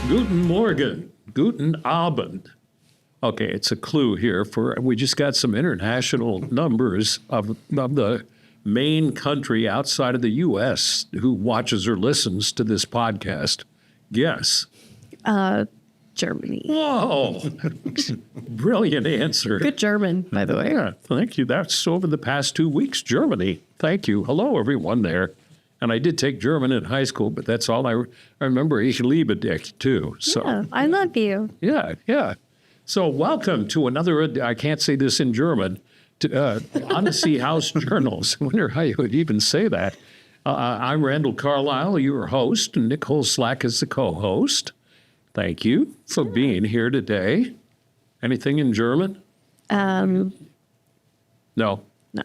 Guten Morgen, Guten Abend. Okay, it's a clue here we just got some international numbers of the main country outside of the U.S. who watches or listens to this podcast. Guess. Germany. Whoa, brilliant answer. Good German, by the way. Yeah, thank you. That's over the past 2 weeks, Germany. Thank you. Hello, everyone there. And I did take German in high school, but that's all I remember. Ich liebe dich, too. So, yeah, I love you. Yeah. So welcome to another, I can't say this in German, to Odyssey House Journals. I wonder how you would even say that. I'm Randall Carlisle, your host, and Nick Holslack is the co-host. Thank you for being here today. Anything in German? No.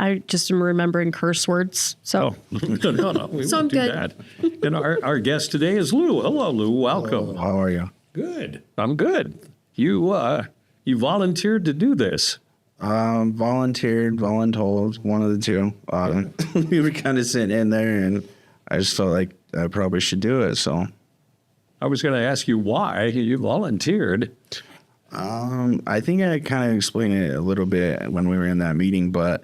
I just am remembering curse words. So no, we so won't I'm do good. that. And our guest today is Lou. Hello, Lou. Welcome. Hello. How are you? Good. I'm good. You volunteered to do this. Volunteered, voluntold, one of the two. We were kind of sitting in there, and I just felt like I probably should do it. So I was going to ask you why you volunteered. I think I kind of explained it a little bit when we were in that meeting, but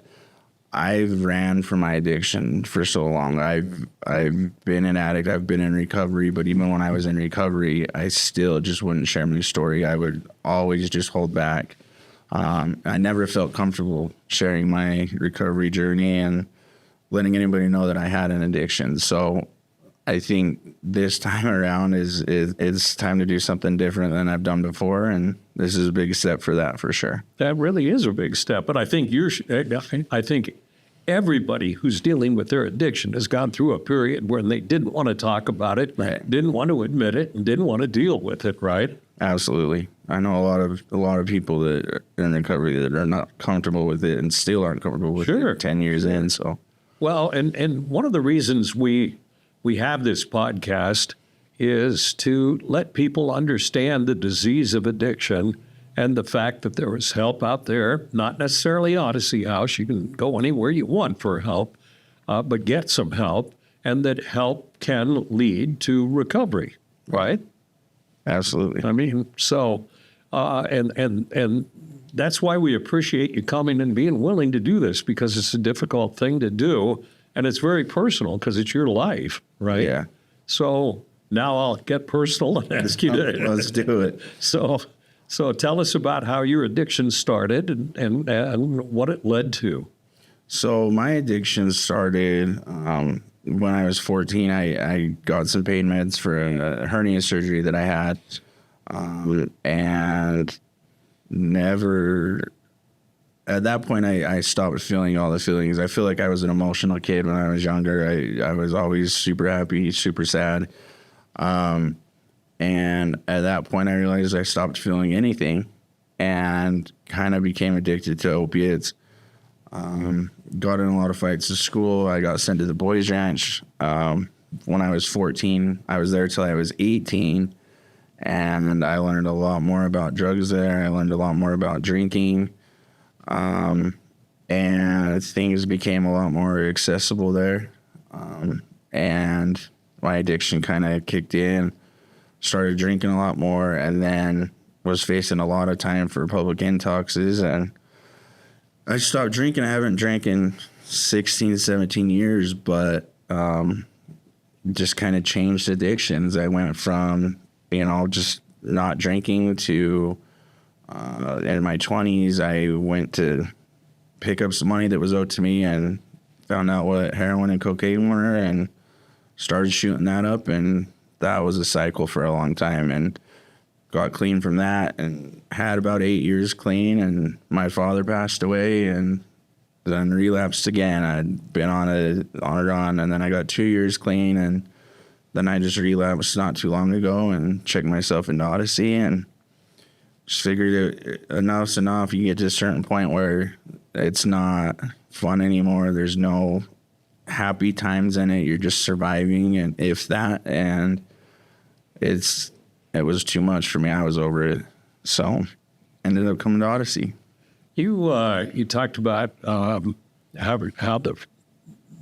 I've ran from my addiction for so long. I've been an addict. I've been in recovery, but even when I was in recovery, I still just wouldn't share my story. I would always just hold back. I never felt comfortable sharing my recovery journey and letting anybody know that I had an addiction. So I think this time around it's time to do something different than I've done before, and this is a big step for that for sure. That really is a big step, but I think I think everybody who's dealing with their addiction has gone through a period where they didn't want to talk about it, right, didn't want to admit it, and didn't want to deal with it, right? Absolutely. I know a lot of people that are in recovery that are not comfortable with it and still aren't comfortable with it 10 years in. So, well, and one of the reasons we have this podcast is to let people understand the disease of addiction and the fact that there is help out there, not necessarily Odyssey House. You can go anywhere you want for help, but get some help, and that help can lead to recovery, right? Absolutely. I mean, so, and that's why we appreciate you coming and being willing to do this, because it's a difficult thing to do. And it's very personal because it's your life, right? Yeah. So now I'll get personal and ask you to. Let's do it. So tell us about how your addiction started and what it led to. So my addiction started when I was 14. I got some pain meds for a hernia surgery that I had, and never. At that point, I stopped feeling all the feelings. I feel like I was an emotional kid when I was younger. I was always super happy, super sad. And at that point, I realized I stopped feeling anything and kind of became addicted to opiates. Got in a lot of fights at school. I got sent to the boys' ranch when I was 14. I was there till I was 18. And I learned a lot more about drugs there. I learned a lot more about drinking. And things became a lot more accessible there. And my addiction kind of kicked in, started drinking a lot more, and then was facing a lot of time for public intoxes. And I stopped drinking. I haven't drank in 16, 17 years, but just kind of changed addictions. I went from, just not drinking to in my 20s, I went to pick up some money that was owed to me and found out what heroin and cocaine were and started shooting that up. And that was a cycle for a long time, and got clean from that and had about 8 years clean. And my father passed away and then relapsed again. I'd been on it on, and then I got 2 years clean, and then I just relapsed not too long ago and checked myself into Odyssey and just figured enough's enough. You get to a certain point where it's not fun anymore. There's no happy times in it. You're just surviving, and if that, and it was too much for me. I was over it. So ended up coming to Odyssey. You talked about how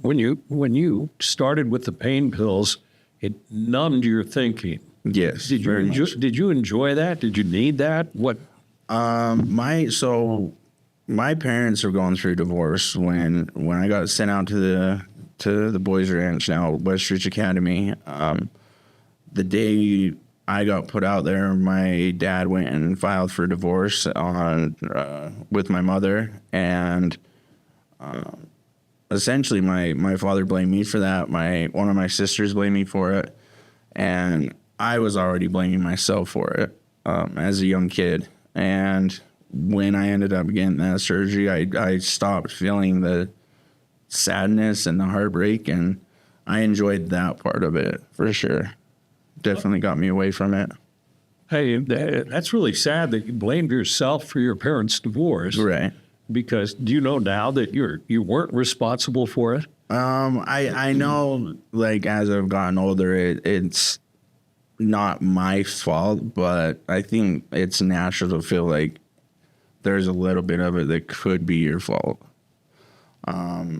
when you started with the pain pills, it numbed your thinking. Yes. Did you very much. enjoy that? Did you need that? What? My parents are going through divorce when I got sent out to the boys ranch, now West Ridge Academy. The day I got put out there, my dad went and filed for divorce with my mother, and essentially my father blamed me for that. One of my sisters blamed me for it, and I was already blaming myself for it as a young kid. And when I ended up getting that surgery, I stopped feeling the sadness and the heartbreak, and I enjoyed that part of it for sure. Definitely got me away from it. Hey, that's really sad that you blamed yourself for your parents' divorce. Right. Because do you know now that you weren't responsible for it? I know, like, as I've gotten older, it's not my fault, but I think it's natural to feel like there's a little bit of it that could be your fault.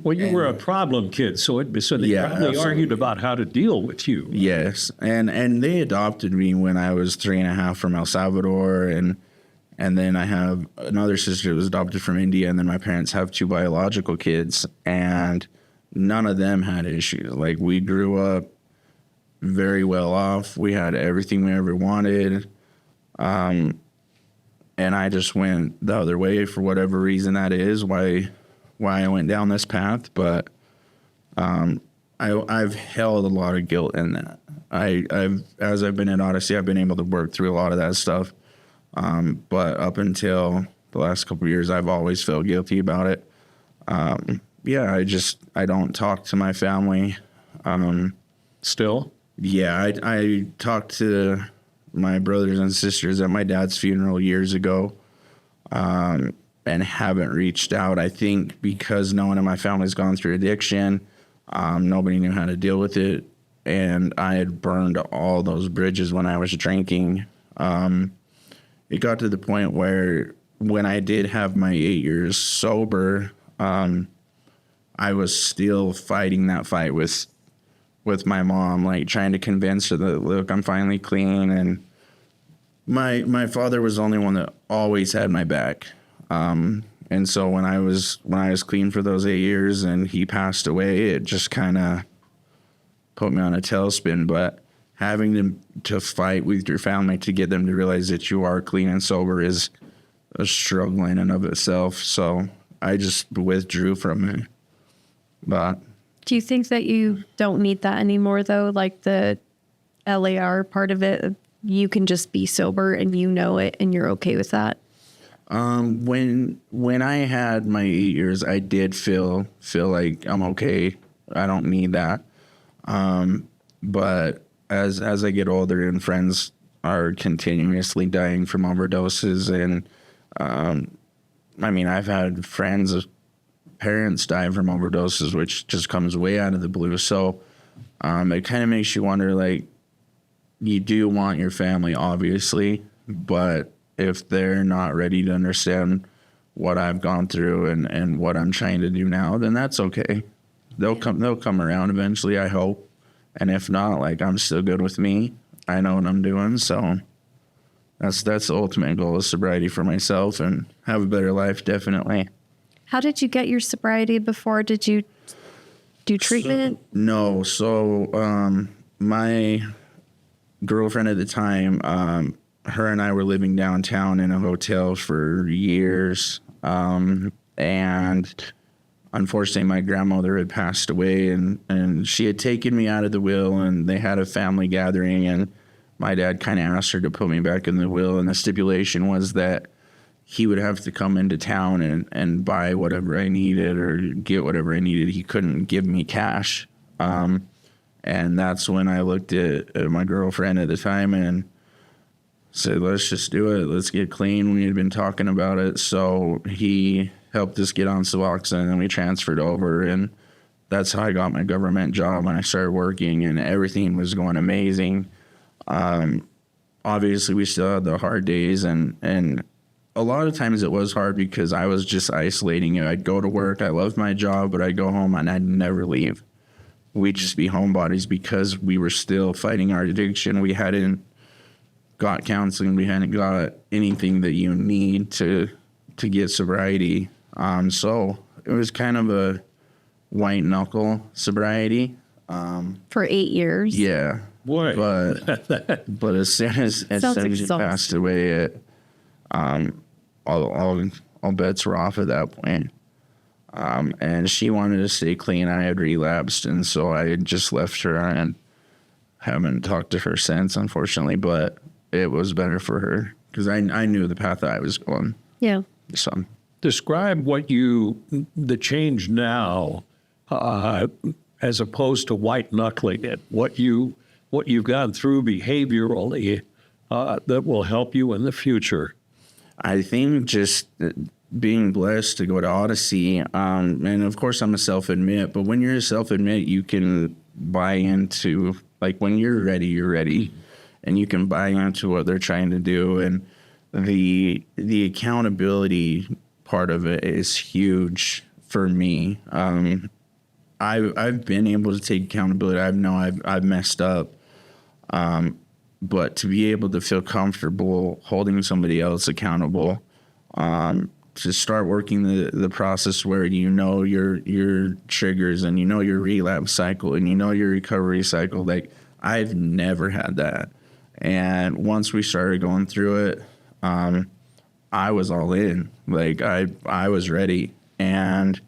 Well, you were a problem kid, so they probably absolutely. argued about how to deal with you. Yes, and they adopted me when I was 3.5 from El Salvador, and then I have another sister that was adopted from India, and then my parents have 2 biological kids, and none of them had issues. Like, we grew up very well off. We had everything we ever wanted, and I just went the other way for whatever reason that is. Why I went down this path, but I've held a lot of guilt in that. As I've been at Odyssey, I've been able to work through a lot of that stuff. But up until the last couple of years, I've always felt guilty about it. I don't talk to my family. Still? Yeah, I talked to my brothers and sisters at my dad's funeral years ago. And haven't reached out. I think because no one in my family's gone through addiction, nobody knew how to deal with it, and I had burned all those bridges when I was drinking. It got to the point where when I did have my 8 years sober, I was still fighting that fight with my mom, like trying to convince her that, look, I'm finally clean. And my father was the only one that always had my back. And so when I was clean for those 8 years and he passed away, it just kind of put me on a tailspin. But having to fight with your family to get them to realize that you are clean and sober is a struggle in and of itself. So I just withdrew from it. But Do you think that you don't need that anymore, though? Like the LAR part of it, you can just be sober and you know it and you're okay with that? When I had my 8 years, I did feel like I'm okay. I don't need that. But as I get older and friends are continuously dying from overdoses, and I've had friends' parents die from overdoses, which just comes way out of the blue. So it kind of makes you wonder, like, you do want your family, obviously, but if they're not ready to understand what I've gone through and what I'm trying to do now, then that's okay. They'll come around eventually, I hope. And if not, like, I'm still good with me. I know what I'm doing. So that's the ultimate goal, is sobriety for myself and have a better life, definitely. How did you get your sobriety before? Did you do treatment? No. So my girlfriend at the time, her and I were living downtown in a hotel for years. And unfortunately, my grandmother had passed away, and she had taken me out of the will, and they had a family gathering, and my dad kind of asked her to put me back in the will, and the stipulation was that he would have to come into town and buy whatever I needed or get whatever I needed. He couldn't give me cash. And that's when I looked at my girlfriend at the time and said, let's just do it. Let's get clean. We had been talking about it. So he helped us get on Suboxone, and we transferred over. And that's how I got my government job, and I started working, and everything was going amazing. Obviously, we still had the hard days, and a lot of times it was hard because I was just isolating. I'd go to work. I loved my job, but I'd go home and I'd never leave. We'd just be homebodies because we were still fighting our addiction. We hadn't got counseling. We hadn't got anything that you need to get sobriety. So it was kind of a white knuckle sobriety. For 8 years. Yeah. Boy. But as soon as he passed away, all bets were off at that point. And she wanted to stay clean. I had relapsed, and so I had just left her and haven't talked to her since, unfortunately. But it was better for her because I knew the path that I was going. Yeah. So Describe the change now, as opposed to white knuckling it. What you've gone through behaviorally that will help you in the future. I think just being blessed to go to Odyssey, and of course I'm a self-admit, but when you're a self-admit, you can buy into, like, when you're ready, and you can buy into what they're trying to do, and the accountability part of it is huge for me. I've been able to take accountability. I know I've messed up, but to be able to feel comfortable holding somebody else accountable, to start working the process where you know your triggers and you know your relapse cycle and you know your recovery cycle. Like, I've never had that, and once we started going through it, I was all in. Like, I was ready, and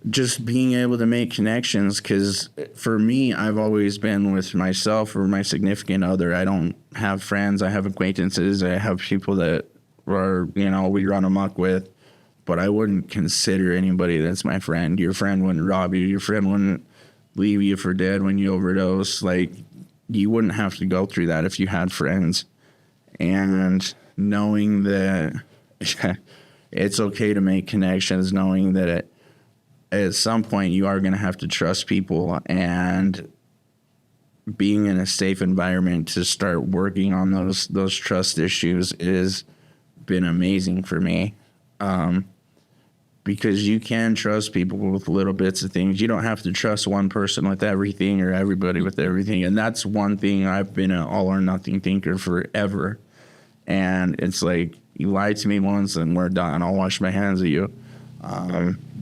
just being able to make connections, because for me, I've always been with myself or my significant other. I don't have friends. I have acquaintances. I have people that are, we run amok with, but I wouldn't consider anybody that's my friend. Your friend wouldn't rob you. Your friend wouldn't leave you for dead when you overdose. Like, you wouldn't have to go through that if you had friends. And knowing that it's okay to make connections, knowing that at some point you are going to have to trust people, and being in a safe environment to start working on those trust issues is been amazing for me. Because you can trust people with little bits of things. You don't have to trust one person with everything or everybody with everything. And that's one thing. I've been an all or nothing thinker forever. And it's like, you lied to me once and we're done. I'll wash my hands of you.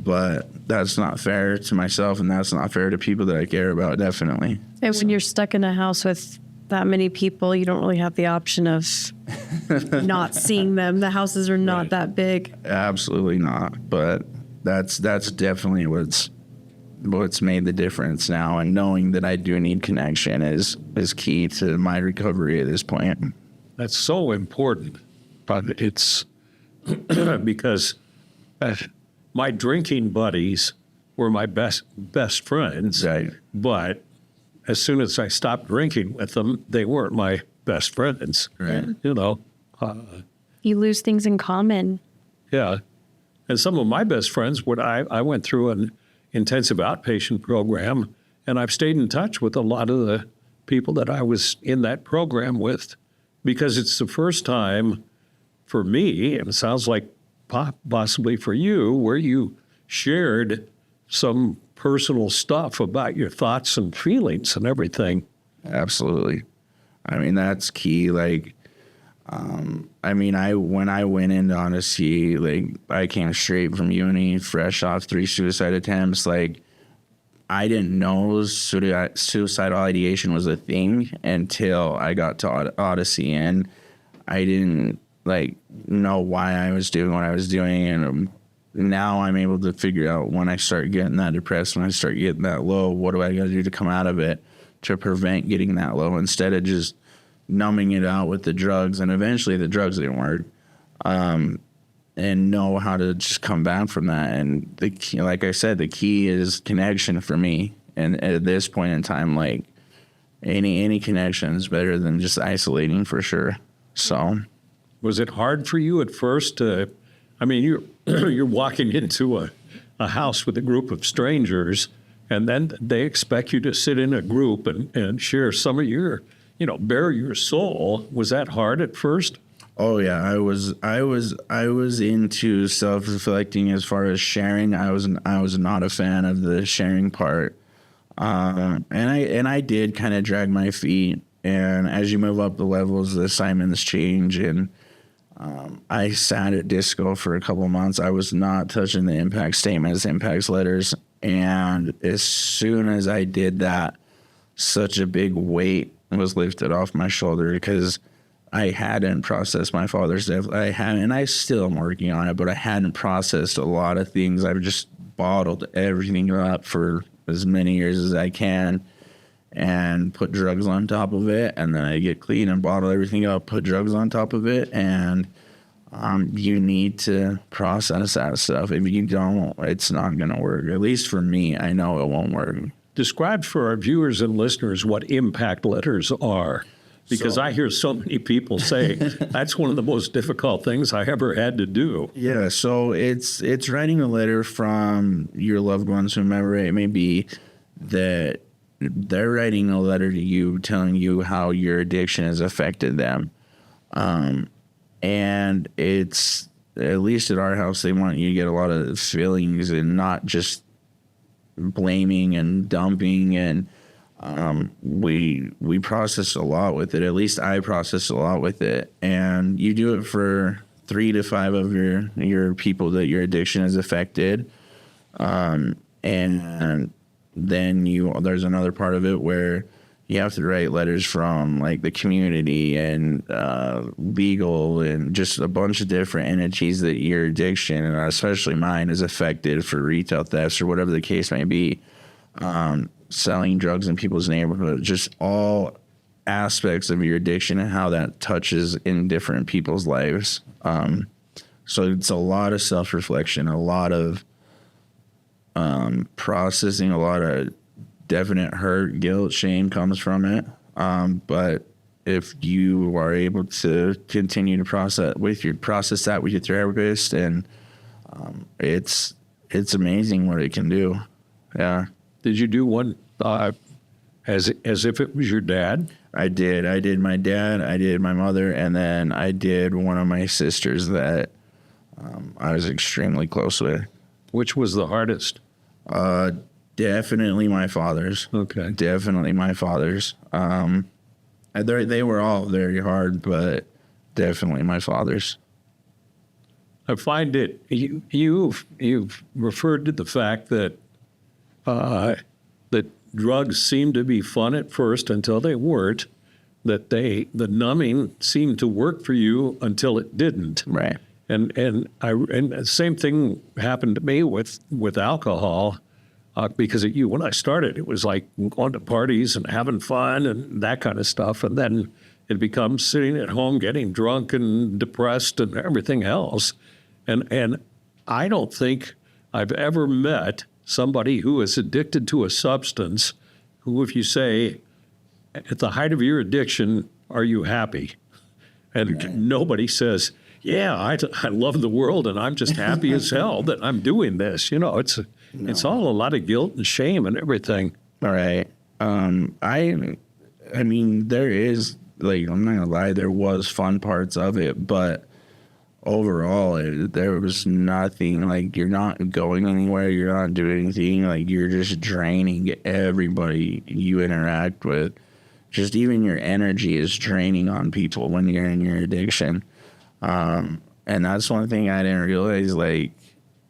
But that's not fair to myself, and that's not fair to people that I care about, definitely. And when you're stuck in a house with that many people, you don't really have the option of not seeing them. The houses are not that big. Absolutely not. But that's definitely what's made the difference now. And knowing that I do need connection is key to my recovery at this point. That's so important. But it's because my drinking buddies were my best friends. Right. But as soon as I stopped drinking with them, they weren't my best friends. Right. You lose things in common. Yeah. And some of my best friends, I went through an intensive outpatient program, and I've stayed in touch with a lot of the people that I was in that program with, because it's the first time for me, and it sounds like possibly for you, where you shared some personal stuff about your thoughts and feelings and everything. Absolutely. I mean, that's key. Like, when I went into Odyssey, like, I came straight from uni, fresh off 3 suicide attempts. Like, I didn't know suicidal ideation was a thing until I got to Odyssey, and I didn't know why I was doing what I was doing. And now I'm able to figure out, when I start getting that depressed, when I start getting that low, what do I got to do to come out of it to prevent getting that low, instead of just numbing it out with the drugs. And eventually the drugs didn't work, and know how to just come back from that. And the key, like I said, the key is connection for me. And at this point in time, like, any connection is better than just isolating, for sure. So. Was it hard for you at first? You're walking into a house with a group of strangers, and then they expect you to sit in a group and share some of your, bare your soul. Was that hard at first? Oh yeah, I was into self-reflecting as far as sharing. I was not a fan of the sharing part. And I did kind of drag my feet. And as you move up the levels, the assignments change. And I sat at disco for a couple of months. I was not touching the impact statements, impacts letters. And as soon as I did that, such a big weight was lifted off my shoulder because I hadn't processed my father's death. And I still am working on it, but I hadn't processed a lot of things. I've just bottled everything up for as many years as I can and put drugs on top of it. And then I get clean and bottle everything up, put drugs on top of it. And you need to process that stuff. If you don't, it's not going to work. At least for me, I know it won't work. Describe for our viewers and listeners what impact letters are. Because I hear so many people say that's one of the most difficult things I ever had to do. Yeah, so it's writing a letter from your loved ones, whomever it may be, that they're writing a letter to you telling you how your addiction has affected them. And it's, at least at our house, they want you to get a lot of feelings and not just blaming and dumping. And we process a lot with it. At least I process a lot with it. And you do it for 3 to 5 of your people that your addiction has affected. And then there's another part of it where you have to write letters from like the community and legal and just a bunch of different entities that your addiction, and especially mine, is affected for retail thefts or whatever the case may be. Selling drugs in people's neighborhood, just all aspects of your addiction and how that touches in different people's lives. So it's a lot of self-reflection, a lot of processing, a lot of definite hurt, guilt, shame comes from it. But if you are able to continue to process that with your therapist, and it's amazing what it can do. Yeah. Did you do one as if it was your dad? I did. I did my dad, I did my mother, and then I did one of my sisters that I was extremely close with. Which was the hardest? Definitely my father's. Okay. Definitely my father's. They were all very hard, but definitely my father's. I find it, you've referred to the fact that that drugs seemed to be fun at first until they weren't, that the numbing seemed to work for you until it didn't. Right. And the same thing happened to me with alcohol, because when I started, it was like going to parties and having fun and that kind of stuff. And then it becomes sitting at home getting drunk and depressed and everything else. And I don't think I've ever met somebody who is addicted to a substance who, if you say, at the height of your addiction, are you happy? And nobody says, yeah, I love the world and I'm just happy as hell that I'm doing this. It's all a lot of guilt and shame and everything. All right. I mean, there is, like, I'm not gonna lie, there was fun parts of it, but overall, there was nothing. Like, you're not going anywhere, you're not doing anything, like, you're just draining everybody you interact with. Just even your energy is draining on people when you're in your addiction. And that's one thing I didn't realize, like,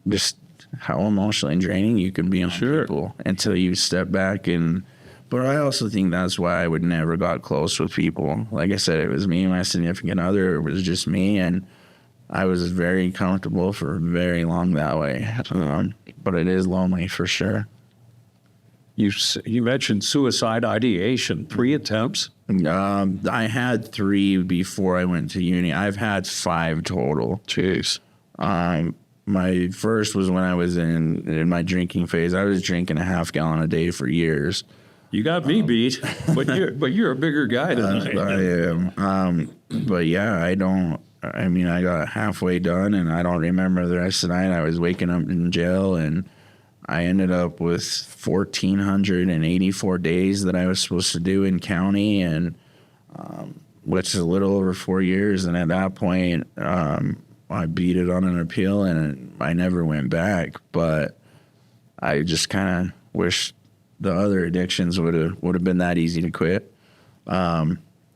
just how emotionally draining you can be on people until you step back. But I also think that's why I would never got close with people. Like I said, it was me and my significant other. It was just me, and I was very comfortable for very long that way. But it is lonely for sure. You mentioned suicide ideation, 3 attempts. I had 3 before I went to uni. I've had 5 total. Jeez. My first was when I was in my drinking phase. I was drinking a half gallon a day for years. You got me beat, but you're a bigger guy than I am. But yeah, I got halfway done and I don't remember the rest of the night. I was waking up in jail and I ended up with 1,484 days that I was supposed to do in county, and which is a little over 4 years. And at that point, I beat it on an appeal, and I never went back. But I just kind of wish the other addictions would have been that easy to quit.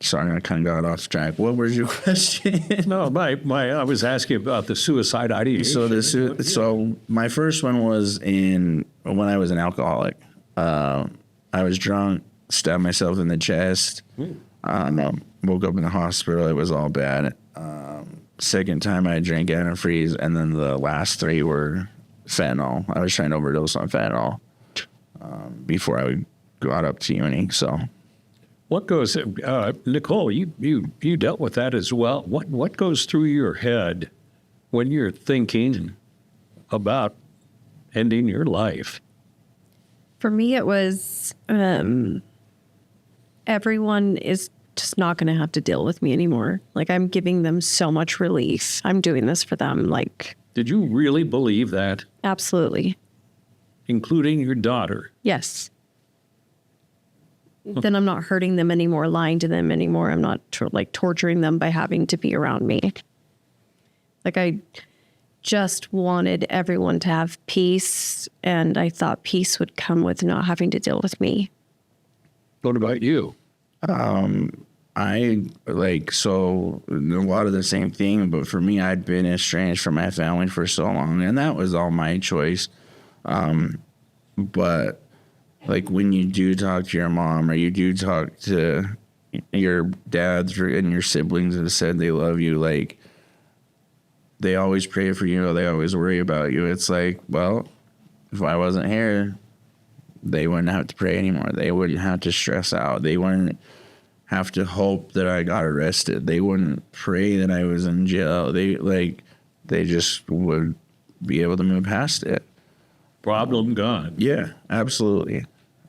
Sorry, I kind of got off track. What was your question? No, I was asking about the suicide ideation. So my first one was when I was an alcoholic. I was drunk, stabbed myself in the chest. Woke up in the hospital. It was all bad. Second time I drank antifreeze, and then the last 3 were fentanyl. I was trying to overdose on fentanyl before I got up to uni. So. What goes, Nicole? You dealt with that as well. What goes through your head when you're thinking about ending your life? For me, it was everyone is just not going to have to deal with me anymore. Like, I'm giving them so much relief. I'm doing this for them. Like, did you really believe that? Absolutely. Including your daughter? Yes. Then I'm not hurting them anymore, lying to them anymore. I'm not torturing them by having to be around me. Like, I just wanted everyone to have peace, and I thought peace would come with not having to deal with me. What about you? I so a lot of the same thing, but for me, I'd been estranged from my family for so long, and that was all my choice. But like, when you do talk to your mom, or you do talk to your dads and your siblings that have said they love you, like, they always pray for you, or they always worry about you. It's like, well, if I wasn't here, they wouldn't have to pray anymore. They wouldn't have to stress out. They wouldn't have to hope that I got arrested. They wouldn't pray that I was in jail. They just would be able to move past it. Problem gone. Yeah, absolutely.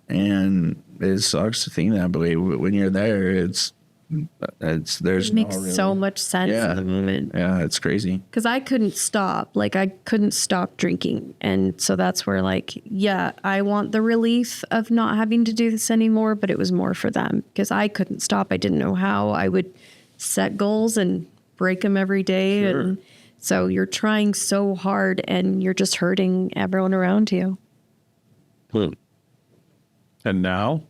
And it sucks to think that, but when you're there, there's it makes so much sense in the moment. Yeah, it's crazy. Because I couldn't stop. Like, I couldn't stop drinking. And so that's where, like, yeah, I want the relief of not having to do this anymore, but it was more for them because I couldn't stop. I didn't know how. I would set goals and break them every day. Sure. And so you're trying so hard and you're just hurting everyone around you. And now?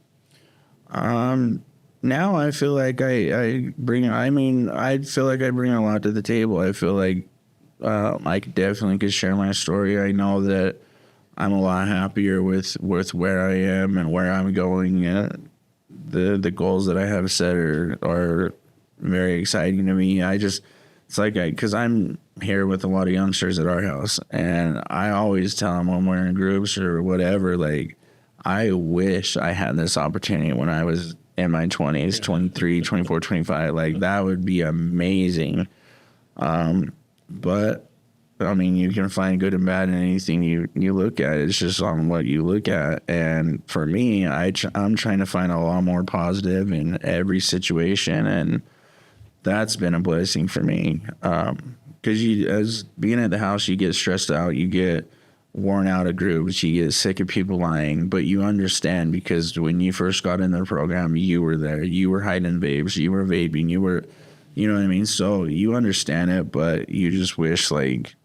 Now I feel like I feel like I bring a lot to the table. I feel like I definitely could share my story. I know that I'm a lot happier with where I am and where I'm going. The goals that I have set are very exciting to me. Because I'm here with a lot of youngsters at our house, and I always tell them when we're in groups or whatever, like, I wish I had this opportunity when I was in my 20s, 23, 24, 25. Like, that would be amazing. But, I mean, you can find good and bad in anything you look at. It's just on what you look at. And for me, I'm trying to find a lot more positive in every situation, and that's been a blessing for me. Because as being at the house, you get stressed out, you get worn out of groups, you get sick of people lying, but you understand because when you first got in the program, you were there, you were hiding vapes, you were vaping, you know what I mean? So you understand it, but you just wish, like,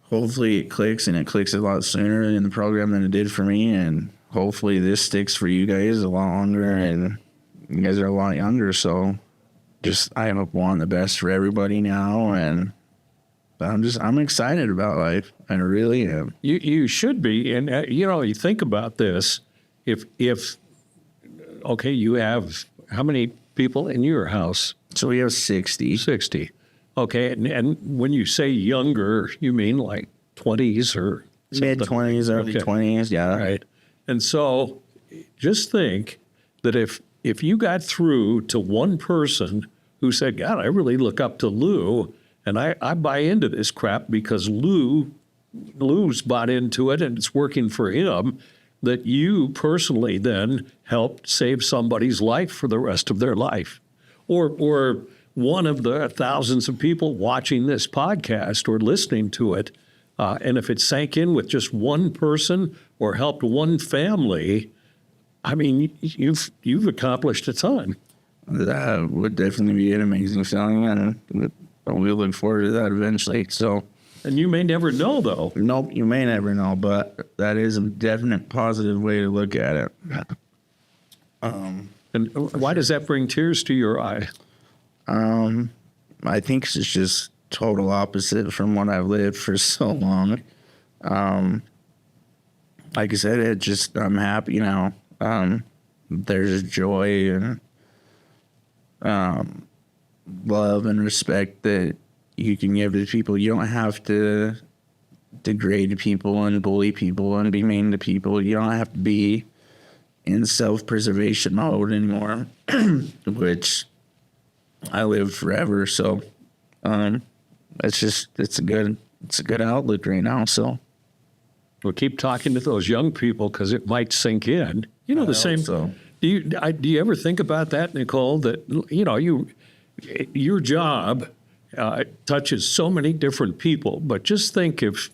hopefully it clicks, and it clicks a lot sooner in the program than it did for me, and hopefully this sticks for you guys a lot longer, and you guys are a lot younger, so just I want the best for everybody now, and I'm excited about life. I really am. You should be. And, you think about this. If you have how many people in your house? So we have 60. 60. Okay. And when you say younger, you mean like 20s or mid-20s, early 20s. Yeah. Right. And so just think that if you got through to one person who said, God, I really look up to Lou, and I buy into this crap because Lou's bought into it and it's working for him, that you personally then helped save somebody's life for the rest of their life. Or one of the thousands of people watching this podcast or listening to it, and if it sank in with just one person or helped one family, I mean, you've accomplished a ton. that would definitely be an amazing feeling, and we look forward to that eventually. So, And you may never know, though. nope, you may never know, but that is a definite positive way to look at it. And why does that bring tears to your eye? I think it's just total opposite from what I've lived for so long. Like I said, I'm happy now. There's joy and love and respect that you can give to people. You don't have to degrade people and bully people and be mean to people. You don't have to be in self-preservation mode anymore, which I lived forever. So it's a good outlet right now. So We'll keep talking to those young people because it might sink in. You know, I the hope same. so. Do you ever think about that, Nicole? That your job touches so many different people, but just think if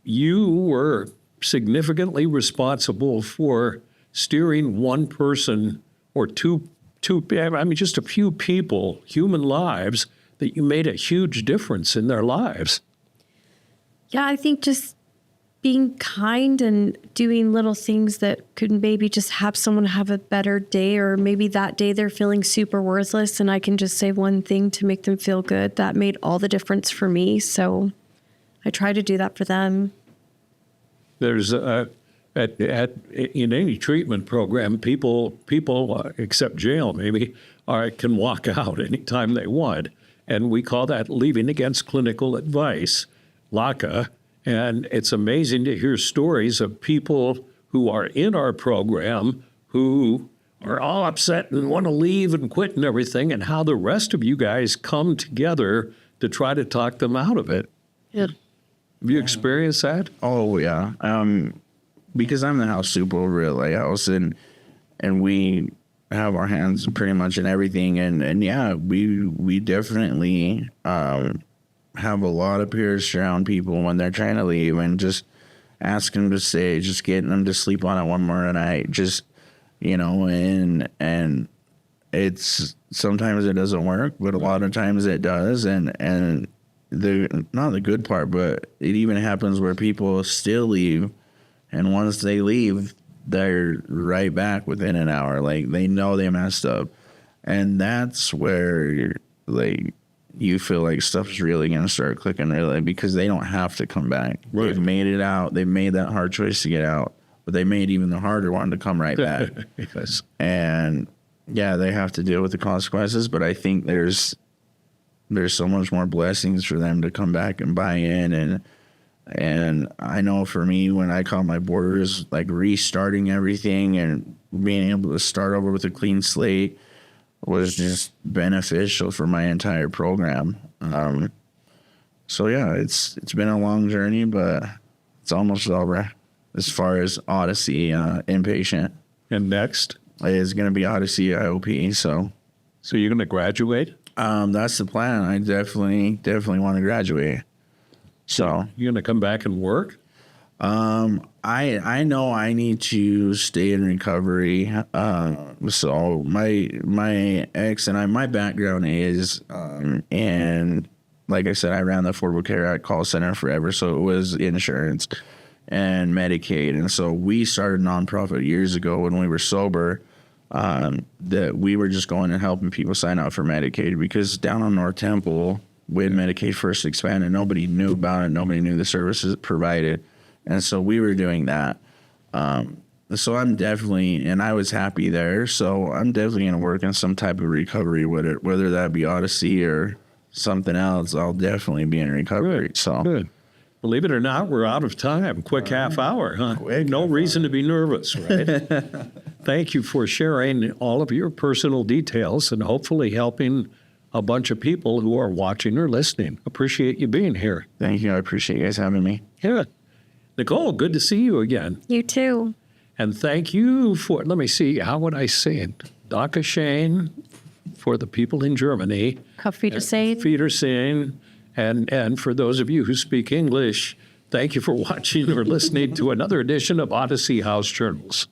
you were significantly responsible for steering one person or two, I mean, just a few people, human lives, that you made a huge difference in their lives. Yeah, I think just being kind and doing little things that could maybe just have someone have a better day, or maybe that day they're feeling super worthless and I can just say one thing to make them feel good. That made all the difference for me. So I try to do that for them. There's in any treatment program, people except jail maybe can walk out anytime they want, and we call that leaving against clinical advice, LACA. And it's amazing to hear stories of people who are in our program who are all upset and want to leave and quit and everything, and how the rest of you guys come together to try to talk them out of it. Yeah. Have you experienced that? Oh yeah, because I'm the house super over at Lighthouse, and we have our hands pretty much in everything, and yeah, we definitely have a lot of peers around people when they're trying to leave, and just ask them to stay, just getting them to sleep on it one more night, just and it's sometimes it doesn't work, but a lot of times it does, and not the good part, but it even happens where people still leave, and once they leave, they're right back within an hour. Like, they know they messed up, and that's where you feel like stuff's really gonna start clicking, really, because they don't have to come back. Right. They've made it out. They've made that hard choice to get out, but they made even the harder one to come right back. Yes. And yeah, they have to deal with the consequences, but I think there's so much more blessings for them to come back and buy in. And I know for me, when I caught my borders, like restarting everything and being able to start over with a clean slate was just beneficial for my entire program. So yeah, it's been a long journey, but it's almost over as far as Odyssey inpatient. And next, It's going to be Odyssey IOP. So you're going to graduate? that's the plan. I definitely want to graduate. So You're going to come back and work? I know I need to stay in recovery. So my ex and I, my background is, and like I said, I ran the Affordable Care Act call center forever. So it was insurance and Medicaid. And so we started a nonprofit years ago when we were sober, that we were just going and helping people sign up for Medicaid, because down on North Temple, when Medicaid first expanded, nobody knew about it. Nobody knew the services it provided. And so we were doing that. So I'm definitely, and I was happy there. So I'm definitely going to work in some type of recovery with it, whether that be Odyssey or something else. I'll definitely be in recovery. So Good. Believe it or not, we're out of time. Quick half hour, huh? No reason to be nervous, right? Thank you for sharing all of your personal details and hopefully helping a bunch of people who are watching or listening. Appreciate you being here. thank you. I appreciate you guys having me. Yeah. Nicole, good to see you again. You too. And thank you for, let me see, how would I say it? Dr. Shane, for the people in Germany. Auf Wiedersehen. Wiedersehen. And for those of you who speak English, thank you for watching or listening to another edition of Odyssey House Journals.